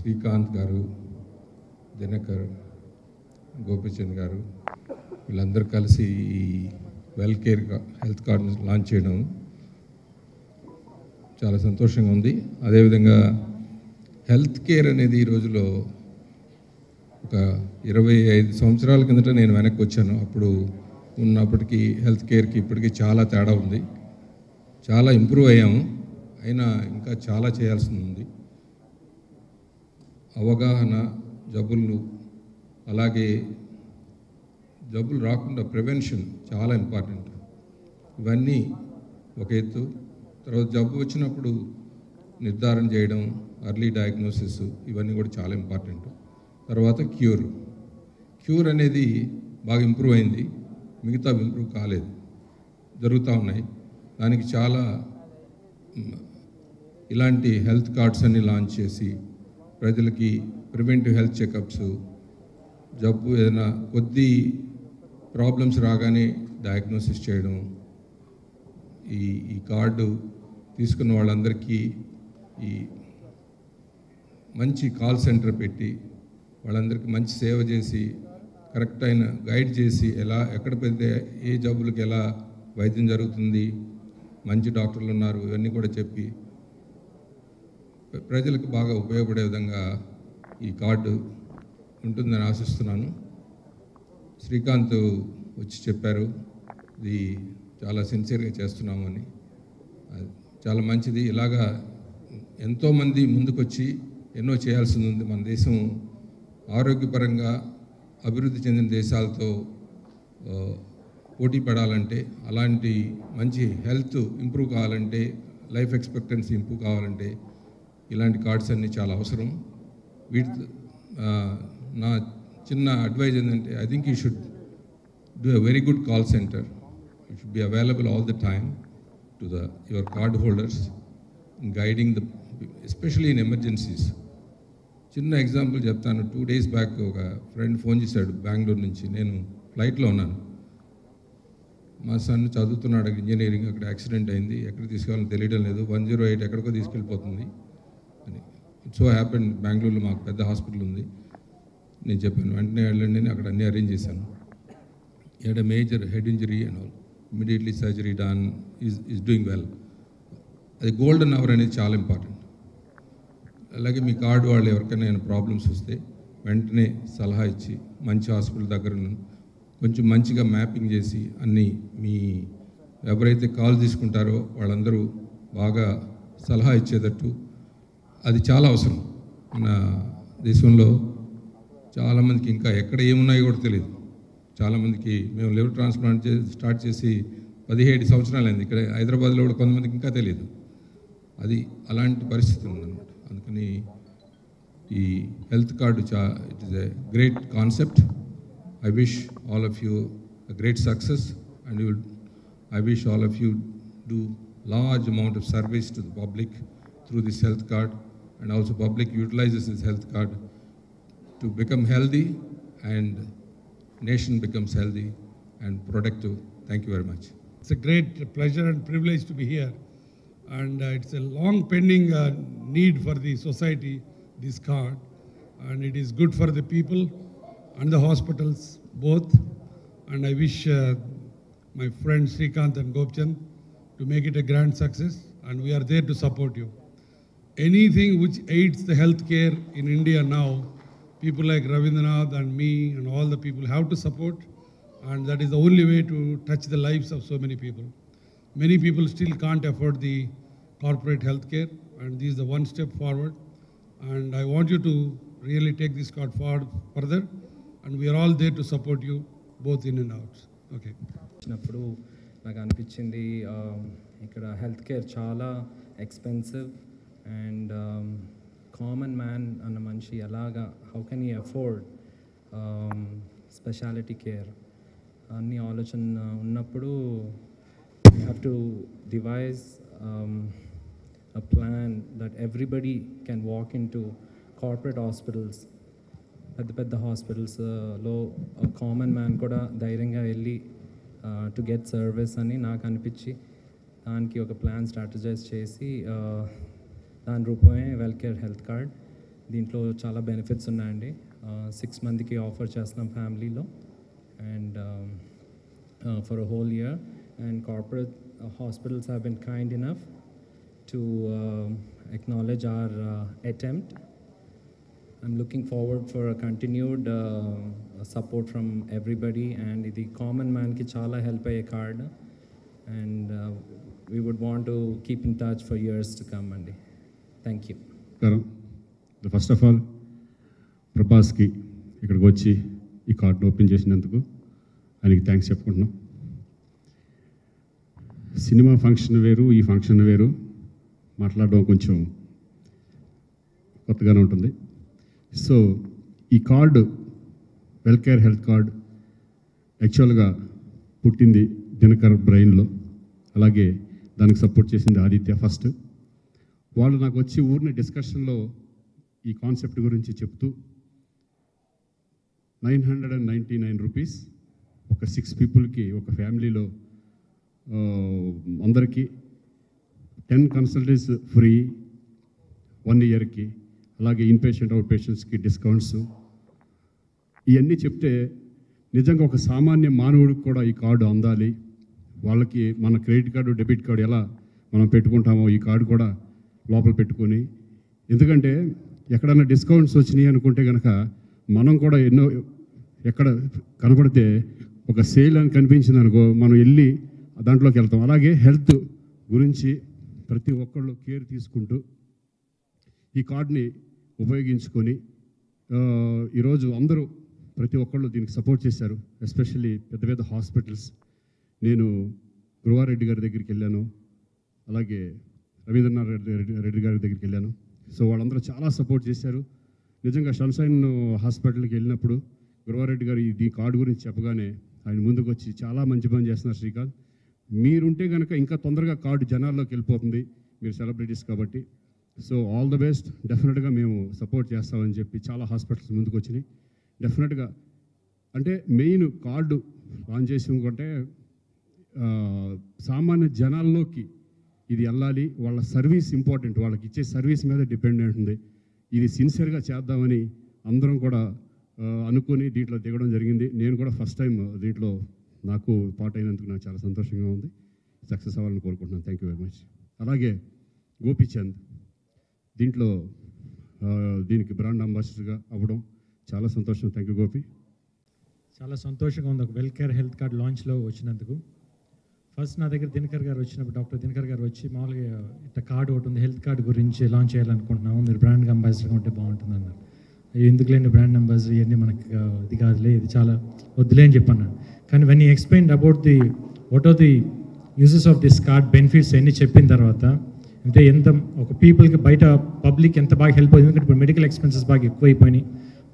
శ్రీకాంత్ గారు, దినకర్, గోపిచంద్ గారు వీళ్ళందరూ కలిసి ఈ వెల్ కేర్ హెల్త్ కార్డుని లాంచ్ చేయడం చాలా సంతోషంగా ఉంది. అదేవిధంగా హెల్త్ కేర్ అనేది ఈ రోజులో ఒక 25 సంవత్సరాల కిందట నేను వెనక్కి వచ్చాను. అప్పుడు ఉన్నప్పటికీ హెల్త్ కేర్కి ఇప్పటికీ చాలా తేడా ఉంది. చాలా ఇంప్రూవ్ అయ్యాము, అయినా ఇంకా చాలా చేయాల్సి ఉంది. అవగాహన, జబ్బులు, అలాగే జబ్బులు రాకుండా ప్రివెన్షన్ చాలా ఇంపార్టెంట్. ఇవన్నీ ఒక ఎత్తు. తర్వాత జబ్బు వచ్చినప్పుడు నిర్ధారణ చేయడం, అర్లీ డయాగ్నోసిస్, ఇవన్నీ కూడా చాలా ఇంపార్టెంట్. తర్వాత క్యూర్ అనేది బాగా ఇంప్రూవ్ అయింది, మిగతా ఇంప్రూవ్ కాలేదు, జరుగుతూ ఉన్నాయి. దానికి చాలా ఇలాంటి హెల్త్ కార్డ్స్ అన్ని లాంచ్ చేసి ప్రజలకి ప్రివెంటివ్ హెల్త్ చెకప్స్, జబ్బు ఏదైనా కొద్ది ప్రాబ్లమ్స్ రాగానే డయాగ్నోసిస్ చేయడం, ఈ కార్డు తీసుకున్న వాళ్ళందరికీ ఈ మంచి కాల్ సెంటర్ పెట్టి వాళ్ళందరికీ మంచి సేవ చేసి కరెక్ట్ అయిన గైడ్ చేసి ఎక్కడ పెడితే ఏ జబ్బులకి ఎలా వైద్యం జరుగుతుంది, మంచి డాక్టర్లు ఉన్నారు, ఇవన్నీ కూడా చెప్పి ప్రజలకు బాగా ఉపయోగపడే విధంగా ఈ కార్డు ఉంటుందని ఆశిస్తున్నాను. శ్రీకాంత్ వచ్చి చెప్పారు, ఇది చాలా సిన్సియర్గా చేస్తున్నామని. చాలా మంచిది. ఇలాగా ఎంతోమంది ముందుకొచ్చి ఎన్నో చేయాల్సింది ఉంది. మన దేశం ఆరోగ్యపరంగా అభివృద్ధి చెందిన దేశాలతో పోటీ పడాలంటే, అలాంటి మంచి హెల్త్ ఇంప్రూవ్ కావాలంటే, లైఫ్ ఎక్స్పెక్టెన్సీ ఇంప్రూవ్ కావాలంటే ఇలాంటి కార్డ్స్ అన్నీ చాలా అవసరం. నా చిన్న అడ్వైజ్ ఏంటంటే, I think you should do a very good call centre. It should be available all the time to your card holders in guiding especially in emergencies. చిన్న example చెప్తాను. 2 days బ్యాక్ ఒక friend phone చేశాడు బెంగళూరు నుంచి. నేను ఫ్లైట్లో ఉన్నాను. మా sun చదువుతున్నాడు ఇంజనీరింగ్, అక్కడ యాక్సిడెంట్ అయింది, ఎక్కడ తీసుకెళ్ళాలో తెలియడం లేదు, 108 ఎక్కడికో తీసుకెళ్ళిపోతుంది అని. ఇట్ సో హ్యాపెన్ బెంగళూరులో మాకు పెద్ద హాస్పిటల్ ఉంది. నేను చెప్పాను వెంటనే వెళ్ళండి అని, అక్కడ అన్నీ అరేంజ్ చేశాను. He had a major head injury and all. Immediately surgery done, is doing well. అది గోల్డెన్ అవర్ అనేది చాలా ఇంపార్టెంట్. అలాగే మీ కార్డు వాళ్ళు ఎవరికైనా ప్రాబ్లమ్స్ వస్తే వెంటనే సలహా ఇచ్చి మంచి హాస్పిటల్ దగ్గర కొంచెం మంచిగా మ్యాపింగ్ చేసి అన్నీ మీ ఎవరైతే కాల్ తీసుకుంటారో వాళ్ళందరూ బాగా సలహా ఇచ్చేటట్టు, అది చాలా అవసరం. మన దేశంలో చాలామందికి ఇంకా ఎక్కడ ఏమున్నాయో కూడా తెలియదు. చాలామందికి మేము లివర్ ట్రాన్స్ప్లాంట్ స్టార్ట్ చేసి 17 సంవత్సరాలు అయింది. ఇక్కడ హైదరాబాద్లో కూడా కొంతమందికి ఇంకా తెలియదు. అది అలాంటి పరిస్థితి ఉందన్నమాట. అందుకని ఈ health card it is a great concept. I wish all of you a great success and I wish all of you do large amount of service to the public through this health card, and also public utilizes this health card to become healthy and nation becomes healthy and productive. Thank you very much. It's a great pleasure and privilege to be here, and it's a long pending need for the society, this card, and it is good for the people and the hospitals both, and I wish my friends Srikanth and Gopchand to make it a grand success, and we are there to support you. Anything which aids the healthcare in India now, people like Ravindranath and me and all the people have to support, and that is the only way to touch the lives of so many people. Many people still can't afford the corporate healthcare, and this is the one step forward, and I want you to really take this card forward further, and we are all there to support you both in and out. Okay. నాకు అనిపించింది ఇక్కడ health care చాలా expensive and common man అన్న మనిషి ఎలాగా how can you afford speciality care అన్ని ఆలోచన ఉన్నప్పుడు you have to device a plan that everybody can walk in to corporate hospitals, పెద్ద పెద్ద హాస్పిటల్స్లో కామన్ మ్యాన్ కూడా ధైర్యంగా వెళ్ళి టు గెట్ సర్వీస్ అని నాకు అనిపించి దానికి ఒక ప్లాన్ స్ట్రాటజైజ్ చేసి దాని రూపమే వెల్ కేర్ హెల్త్ కార్డ్. దీంట్లో చాలా బెనిఫిట్స్ ఉన్నాయండి. 6 మందికి ఆఫర్ చేస్తున్నాం ఫ్యామిలీలో and for a whole year. And corporate hospitals have been kind enough to acknowledge our attempt. I'm looking forward for a continued support from everybody, and the common man ki chala help aye card, and we would want to keep in touch for years to come andi. Thank you. First of all ప్రభాస్కి ఇక్కడికి వచ్చి ఈ కార్డును open చేసినందుకు ఆయనకి thanks చెప్పుకుంటున్నాం. Cinema function వేరు, ఈ ఫంక్షన్ వేరు, మాట్లాడడం కొంచెం కొత్తగానే ఉంటుంది. సో ఈ కార్డు వెల్కేర్ హెల్త్ కార్డ్ యాక్చువల్గా పుట్టింది దినకర్ బ్రెయిన్లో, అలాగే దానికి సపోర్ట్ చేసింది ఆదిత్య ఫస్ట్. వాళ్ళు నాకు వచ్చి ఊరిని డిస్కషన్లో ఈ కాన్సెప్ట్ గురించి చెప్తూ 999 రూపీస్ ఒక 6 పీపుల్కి, ఒక ఫ్యామిలీలో అందరికీ 10 కన్సల్టెంట్స్ ఫ్రీ 1 ఇయర్కి, అలాగే ఇన్పేషెంట్ అవుట్ పేషెంట్స్కి డిస్కౌంట్స్, ఇవన్నీ చెప్తే నిజంగా ఒక సామాన్య మానవుడికి కూడా ఈ కార్డు అందాలి. వాళ్ళకి మన క్రెడిట్ కార్డు, డెబిట్ కార్డు ఎలా మనం పెట్టుకుంటామో ఈ కార్డు కూడా లోపల పెట్టుకొని, ఎందుకంటే ఎక్కడన్నా డిస్కౌంట్స్ వచ్చినాయి అనుకుంటే కనుక మనం కూడా ఎన్నో ఎక్కడ కనపడితే ఒక సేల్ అని కనిపించింది అనుకో, మనం వెళ్ళి దాంట్లోకి వెళ్తాం. అలాగే హెల్త్ గురించి ప్రతి ఒక్కళ్ళు కేర్ తీసుకుంటూ ఈ కార్డ్ని ఉపయోగించుకొని ఈరోజు అందరూ ప్రతి ఒక్కళ్ళు దీనికి సపోర్ట్ చేశారు. ఎస్పెషల్లీ పెద్ద పెద్ద హాస్పిటల్స్. నేను గురువారెడ్డి గారి దగ్గరికి వెళ్ళాను, అలాగే రవీంద్రనాథ్ రెడ్డి గారి దగ్గరికి వెళ్ళాను. సో వాళ్ళందరూ చాలా సపోర్ట్ చేశారు. నిజంగా సన్షైన్ హాస్పిటల్కి వెళ్ళినప్పుడు గురువారెడ్డి గారు ఈ కార్డు గురించి చెప్పగానే ఆయన ముందుకు వచ్చి చాలా మంచి పని చేస్తున్నారు శ్రీకాంత్, మీరుంటే కనుక ఇంకా తొందరగా కార్డు జనాల్లోకి వెళ్ళిపోతుంది, మీరు సెలబ్రిటీస్ కాబట్టి, సో ఆల్ ద బెస్ట్, డెఫినెట్గా మేము సపోర్ట్ చేస్తామని చెప్పి చాలా హాస్పిటల్స్ ముందుకు వచ్చినాయి. డెఫినెట్గా అంటే మెయిన్ కార్డు లాంచ్ చేసి ఇంకొంటే సామాన్య జనాల్లోకి ఇది వెళ్ళాలి, వాళ్ళ సర్వీస్ ఇంపార్టెంట్, వాళ్ళకి ఇచ్చే సర్వీస్ మీద డిపెండెంట్ ఉంది. ఇది సిన్సియర్గా చేద్దామని అందరం కూడా అనుకొని దీంట్లో దిగడం జరిగింది. నేను కూడా ఫస్ట్ టైం దీంట్లో నాకు పార్ట్ అయినందుకు నాకు చాలా సంతోషంగా ఉంది. సక్సెస్ అవ్వాలని కోరుకుంటున్నాను. Thank you very much. అలాగే గోపీచంద్ దీంట్లో దీనికి బ్రాండ్ అంబాసిడర్గా అవ్వడం చాలా సంతోషం. Thank you Gopi. చాలా సంతోషంగా ఉంది ఒక వెల్కేర్ హెల్త్ కార్డ్ లాంచ్లో వచ్చినందుకు. ఫస్ట్ నా దగ్గర దినకర్ గారు వచ్చినప్పుడు, డాక్టర్ దినకర్ గారు వచ్చి మామూలుగా ఇట్లా కార్డు ఒకటి ఉంది హెల్త్ కార్డు గురించి లాంచ్ చేయాలనుకుంటున్నాము, మీరు బ్రాండ్ అంబాసిడర్గా ఉంటే బాగుంటుంది అన్నారు. ఎందుకులేండి బ్రాండ్ అంబాసిడర్ ఇవన్నీ మనకి ఇది కాదులే, ఇది చాలా వద్దులే అని చెప్పన్నాను. కానీ when you explain about the what are the uses of this card benefits అన్నీ చెప్పిన తర్వాత, అంటే ఎంత ఒక పీపుల్కి బయట పబ్లిక్ ఎంత బాగా హెల్ప్ అవుతుంది. ఎందుకంటే ఇప్పుడు మెడికల్ ఎక్స్పెన్సెస్ బాగా ఎక్కువైపోయినాయి,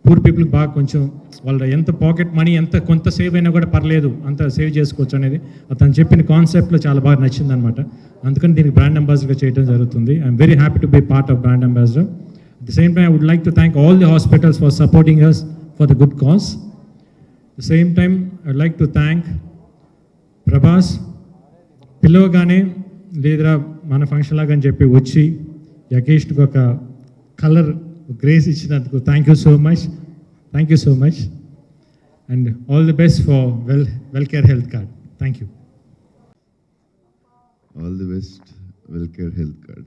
పూర్ పీపుల్కి బాగా కొంచెం వాళ్ళ ఎంత పాకెట్ మనీ ఎంత కొంత సేవ్ అయినా కూడా పర్లేదు, అంత సేవ్ చేసుకోవచ్చు అనేది అతను చెప్పిన కాన్సెప్ట్లో చాలా బాగా నచ్చింది అనమాట. అందుకని దీనికి బ్రాండ్ అంబాసిడర్గా చేయడం జరుగుతుంది. I'm very happy to be part of brand ambassador. At the same time, I would like to thank all the hospitals for supporting us for the good cause. At the same time, I would like to thank Prabhas, పిలవగానే లేదా మన function లాగా అని చెప్పి వచ్చి యకేష్కి ఒక colour grace ఇచ్చినందుకు thank you so much and all the best for Wellcare health card. Thank you. All the best, Welcare Health Card.